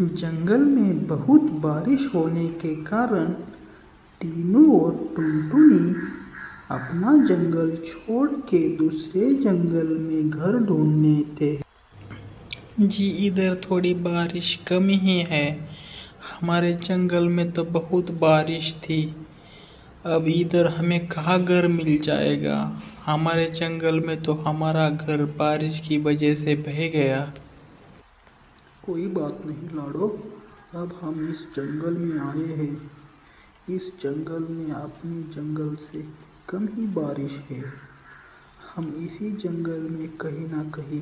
जंगल में बहुत बारिश होने के कारण टीनू और टुनटुनी अपना जंगल छोड़ के दूसरे जंगल में घर ढूंढने थे। जी इधर थोड़ी बारिश कम ही है। हमारे जंगल में तो बहुत बारिश थी। अब इधर हमें कहाँ घर मिल जाएगा। हमारे जंगल में तो हमारा घर बारिश की वजह से बह गया। कोई बात नहीं लाडो, अब हम इस जंगल में आए हैं। इस जंगल में अपने जंगल से कम ही बारिश है। हम इसी जंगल में कहीं ना कहीं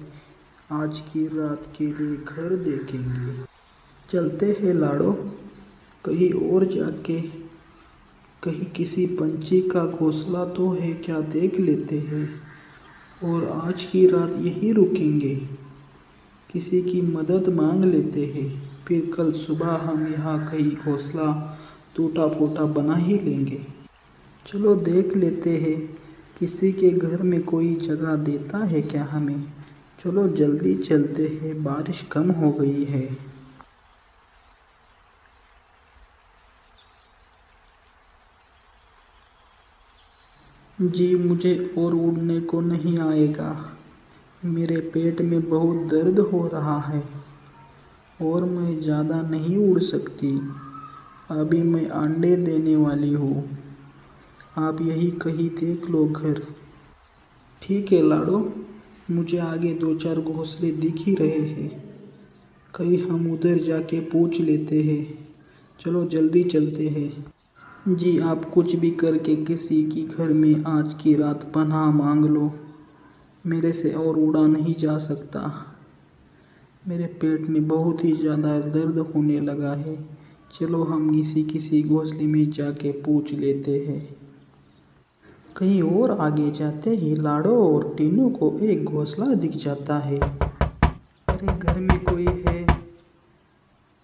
आज की रात के लिए घर देखेंगे। चलते हैं लाडो, कहीं और जाके कहीं किसी पंछी का घोंसला तो है क्या देख लेते हैं और आज की रात यहीं रुकेंगे। किसी की मदद मांग लेते हैं, फिर कल सुबह हम यहाँ कहीं घोंसला टूटा फूटा बना ही लेंगे। चलो देख लेते हैं किसी के घर में कोई जगह देता है क्या हमें। चलो जल्दी चलते हैं, बारिश कम हो गई है। जी मुझे और उड़ने को नहीं आएगा। मेरे पेट में बहुत दर्द हो रहा है और मैं ज़्यादा नहीं उड़ सकती। अभी मैं अंडे देने वाली हूँ। आप यही कहीं देख लो घर। ठीक है लाडो, मुझे आगे 2-4 घोंसले दिख ही रहे हैं। कहीं हम उधर जाके पूछ लेते हैं। चलो जल्दी चलते हैं। जी आप कुछ भी करके किसी की घर में आज की रात पनाह मांग लो। मेरे से और उड़ा नहीं जा सकता। मेरे पेट में बहुत ही ज़्यादा दर्द होने लगा है। चलो हम किसी घोंसले में जाके पूछ लेते हैं। कहीं और आगे जाते ही लाडो और टीनू को एक घोंसला दिख जाता है। अरे घर में कोई है,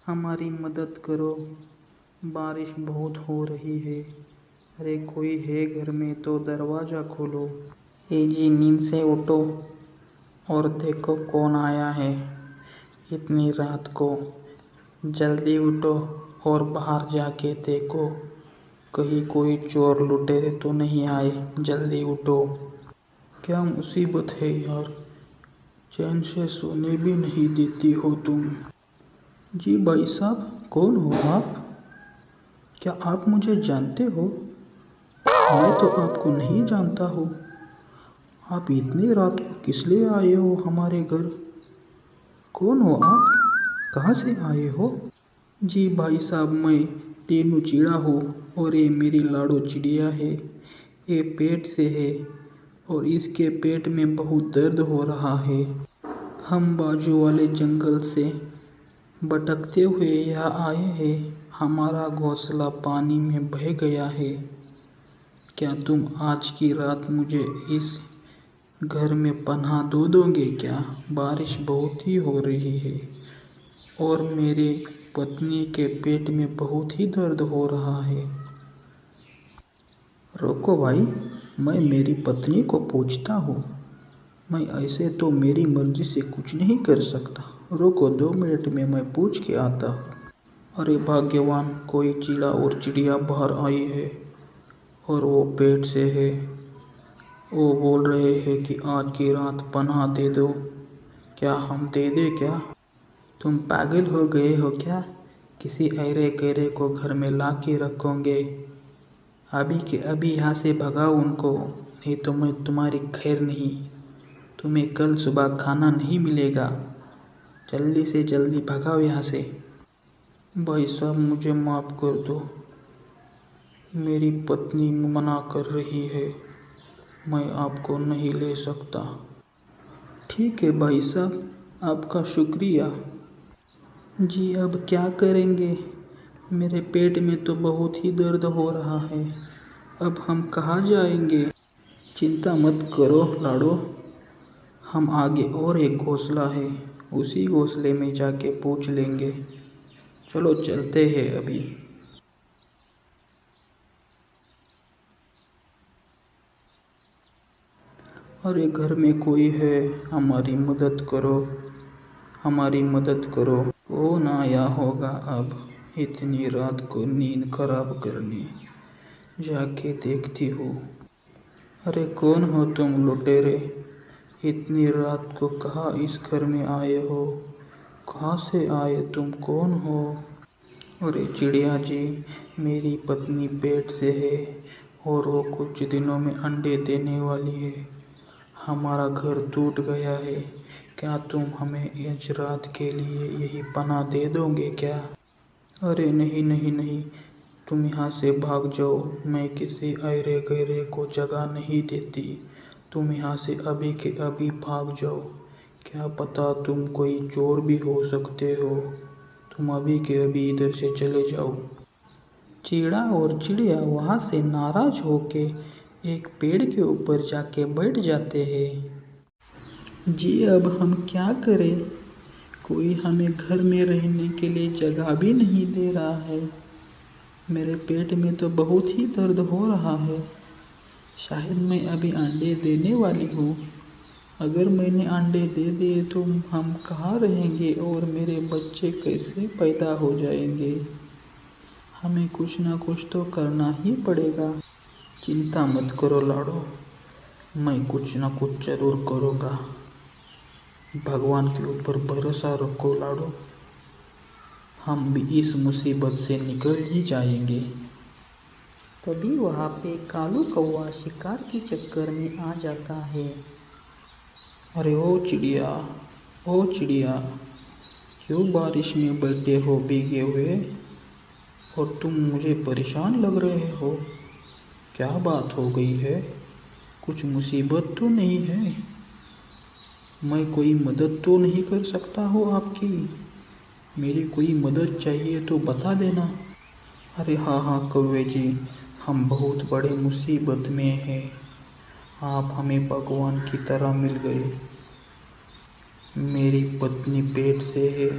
हमारी मदद करो, बारिश बहुत हो रही है। अरे कोई है घर में तो दरवाज़ा खोलो। जी नींद से उठो और देखो कौन आया है इतनी रात को। जल्दी उठो और बाहर जाके देखो कहीं कोई चोर लुटेरे तो नहीं आए। जल्दी उठो। क्या मुसीबत है यार, चैन से सोने भी नहीं देती हो तुम। जी भाई साहब, कौन हो आप? क्या आप मुझे जानते हो? मैं तो आपको नहीं जानता हूँ। आप इतनी रात को किस लिए आए हो हमारे घर? कौन हो आप? कहाँ से आए हो? जी भाई साहब, मैं टीनू चिड़ा हूँ और ये मेरी लाडो चिड़िया है। ये पेट से है और इसके पेट में बहुत दर्द हो रहा है। हम बाजू वाले जंगल से भटकते हुए यहाँ आए हैं। हमारा घोंसला पानी में बह गया है। क्या तुम आज की रात मुझे इस घर में पनाह दो दोगे क्या? बारिश बहुत ही हो रही है और मेरे पत्नी के पेट में बहुत ही दर्द हो रहा है। रोको भाई, मैं मेरी पत्नी को पूछता हूँ। मैं ऐसे तो मेरी मर्जी से कुछ नहीं कर सकता। रुको 2 मिनट में मैं पूछ के आता हूँ। अरे भाग्यवान, कोई चिड़ा और चिड़िया बाहर आई है और वो पेट से है। वो बोल रहे हैं कि आज की रात पनाह दे दो। क्या हम दे दे क्या? तुम पागल हो गए हो क्या? किसी ऐरे गैरे को घर में ला के रखोगे? अभी के अभी यहाँ से भगाओ उनको, नहीं तो मैं तुम्हारी खैर नहीं। तुम्हें कल सुबह खाना नहीं मिलेगा। जल्दी से जल्दी भगाओ यहाँ से। भाई साहब मुझे माफ़ कर दो, मेरी पत्नी मना कर रही है, मैं आपको नहीं ले सकता। ठीक है भाई साहब, आपका शुक्रिया। जी अब क्या करेंगे? मेरे पेट में तो बहुत ही दर्द हो रहा है। अब हम कहाँ जाएंगे? चिंता मत करो लाडो, हम आगे और एक घोंसला है, उसी घोंसले में जाके पूछ लेंगे। चलो चलते हैं अभी। अरे घर में कोई है, हमारी मदद करो, हमारी मदद करो। कौन आया होगा अब इतनी रात को नींद खराब करने? जाके देखती हूँ। अरे कौन हो तुम लुटेरे? इतनी रात को कहाँ इस घर में आए हो? कहाँ से आए तुम? कौन हो? अरे चिड़िया जी, मेरी पत्नी पेट से है और वो कुछ दिनों में अंडे देने वाली है। हमारा घर टूट गया है। क्या तुम हमें आज रात के लिए यही पनाह दे दोगे क्या? अरे नहीं नहीं नहीं, तुम यहाँ से भाग जाओ। मैं किसी अरे गहरे को जगह नहीं देती। तुम यहाँ से अभी के अभी भाग जाओ। क्या पता तुम कोई चोर भी हो सकते हो। तुम अभी के अभी इधर से चले जाओ। चीड़ा और चिड़िया वहाँ से नाराज होके एक पेड़ के ऊपर जाके बैठ जाते हैं। जी अब हम क्या करें? कोई हमें घर में रहने के लिए जगह भी नहीं दे रहा है। मेरे पेट में तो बहुत ही दर्द हो रहा है। शायद मैं अभी अंडे देने वाली हूँ। अगर मैंने अंडे दे दिए तो हम कहाँ रहेंगे और मेरे बच्चे कैसे पैदा हो जाएंगे? हमें कुछ ना कुछ तो करना ही पड़ेगा। चिंता मत करो लाडो, मैं कुछ ना कुछ जरूर करूँगा। भगवान के ऊपर भरोसा रखो लाडो, हम भी इस मुसीबत से निकल ही जाएंगे। तभी वहाँ पे कालू कौवा शिकार के चक्कर में आ जाता है। अरे ओ चिड़िया, क्यों बारिश में बैठे हो भीगे हुए और तुम मुझे परेशान लग रहे हो? क्या बात हो गई है? कुछ मुसीबत तो नहीं है? मैं कोई मदद तो नहीं कर सकता हूँ आपकी? मेरी कोई मदद चाहिए तो बता देना। अरे हाँ कौवे जी, हम बहुत बड़े मुसीबत में हैं। आप हमें भगवान की तरह मिल गए। मेरी पत्नी पेट से है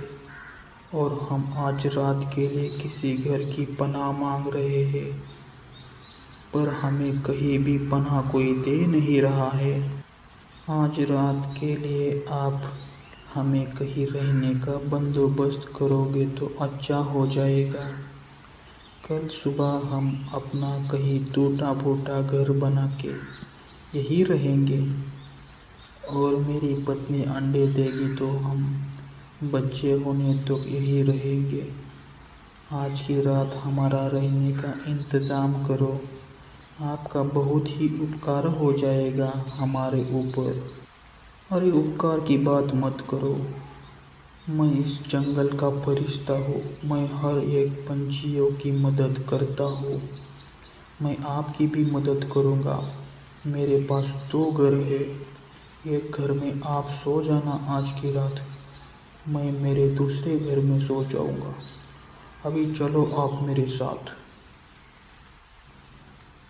और हम आज रात के लिए किसी घर की पनाह मांग रहे हैं, पर हमें कहीं भी पनाह कोई दे नहीं रहा है। आज रात के लिए आप हमें कहीं रहने का बंदोबस्त करोगे तो अच्छा हो जाएगा। कल सुबह हम अपना कहीं टूटा फूटा घर बना के यही रहेंगे और मेरी पत्नी अंडे देगी तो हम बच्चे होने तक यही रहेंगे। आज की रात हमारा रहने का इंतज़ाम करो। आपका बहुत ही उपकार हो जाएगा हमारे ऊपर। अरे उपकार की बात मत करो, मैं इस जंगल का फरिश्ता हूँ। मैं हर एक पंछियों की मदद करता हूँ। मैं आपकी भी मदद करूँगा। मेरे पास 2 घर है। एक घर में आप सो जाना आज की रात, मैं मेरे दूसरे घर में सो जाऊँगा। अभी चलो आप मेरे साथ।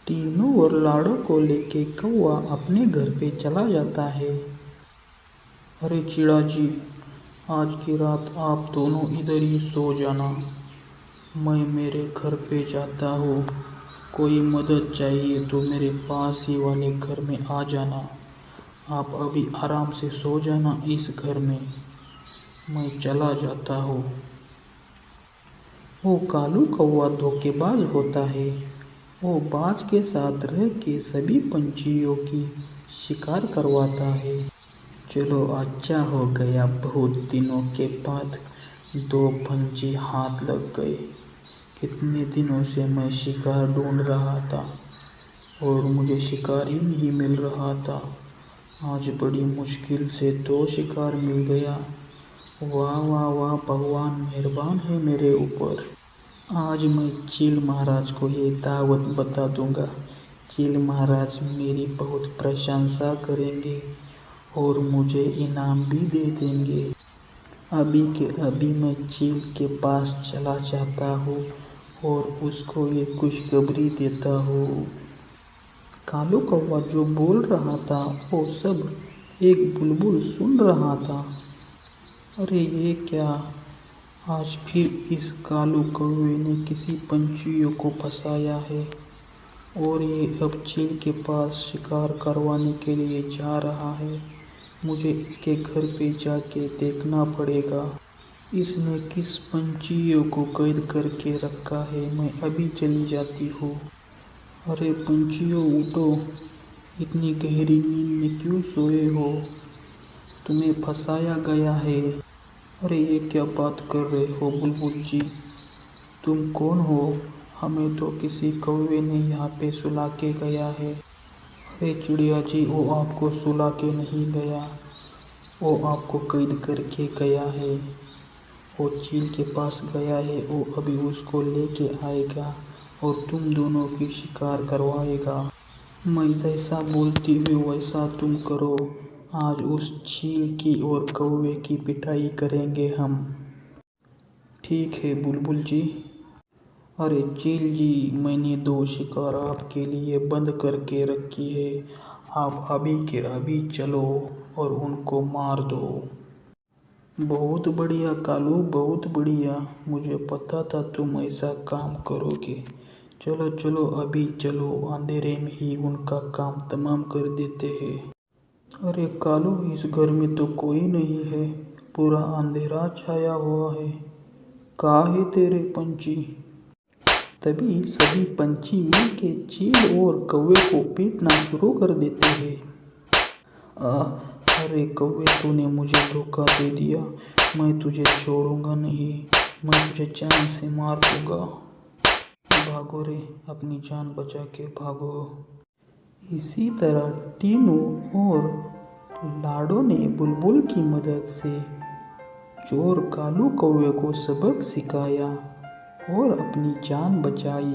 तीनों और लाड़ो को लेके कौवा अपने घर पे चला जाता है। अरे चिड़ा जी, आज की रात आप दोनों इधर ही सो जाना। मैं मेरे घर पे जाता हूँ। कोई मदद चाहिए तो मेरे पास ही वाले घर में आ जाना। आप अभी आराम से सो जाना इस घर में, मैं चला जाता हूँ। वो कालू कौवा धोखेबाज होता है। वो बाज के साथ रह के सभी पंछियों की शिकार करवाता है। चलो अच्छा हो गया, बहुत दिनों के बाद 2 पंछी हाथ लग गए। कितने दिनों से मैं शिकार ढूंढ रहा था और मुझे शिकार ही नहीं मिल रहा था। आज बड़ी मुश्किल से 2 शिकार मिल गया। वाह वाह वाह, भगवान मेहरबान है मेरे ऊपर। आज मैं चील महाराज को ये दावत बता दूंगा। चील महाराज मेरी बहुत प्रशंसा करेंगे और मुझे इनाम भी दे देंगे। अभी के अभी मैं चील के पास चला जाता हूँ और उसको ये खुशखबरी देता हूँ। कालू कौवा जो बोल रहा था वो सब एक बुलबुल सुन रहा था। अरे ये क्या, आज फिर इस कालू कौवे ने किसी पंछियों को फंसाया है और ये अब चील के पास शिकार करवाने के लिए जा रहा है। मुझे इसके घर पे जाके देखना पड़ेगा। इसने किस पंछियों को कैद करके रखा है, मैं अभी चली जाती हूँ। अरे पंछियों उठो, इतनी गहरी नींद में क्यों सोए हो? तुम्हें फंसाया गया है। अरे ये क्या बात कर रहे हो बुलबुल जी, तुम कौन हो? हमें तो किसी कौवे ने यहाँ पे सुला के गया है। अरे चिड़िया जी, वो आपको सुला के नहीं गया, वो आपको कैद करके गया है। वो चील के पास गया है, वो अभी उसको लेके आएगा और तुम दोनों की शिकार करवाएगा। मैं जैसा बोलती हूँ वैसा तुम करो। आज उस चील की और कौवे की पिटाई करेंगे हम। ठीक है बुलबुल जी। अरे चील जी, मैंने 2 शिकार आपके लिए बंद करके रखी है, आप अभी के अभी चलो और उनको मार दो। बहुत बढ़िया कालू, बहुत बढ़िया, मुझे पता था तुम ऐसा काम करोगे। चलो चलो अभी चलो, अंधेरे में ही उनका काम तमाम कर देते हैं। अरे कालू, इस घर में तो कोई नहीं है, पूरा अंधेरा छाया हुआ है। कहाँ है तेरे पंछी? तभी सभी पंछी मिलके चील और कौवे को पीटना शुरू कर देते हैं। अरे कौवे, तूने मुझे धोखा दे दिया, मैं तुझे छोड़ूंगा नहीं, मैं तुझे जान से मार दूंगा। भागो रे, अपनी जान बचा के भागो। इसी तरह टीनू और लाडो ने बुलबुल की मदद से चोर कालू कौवे को सबक सिखाया और अपनी जान बचाई।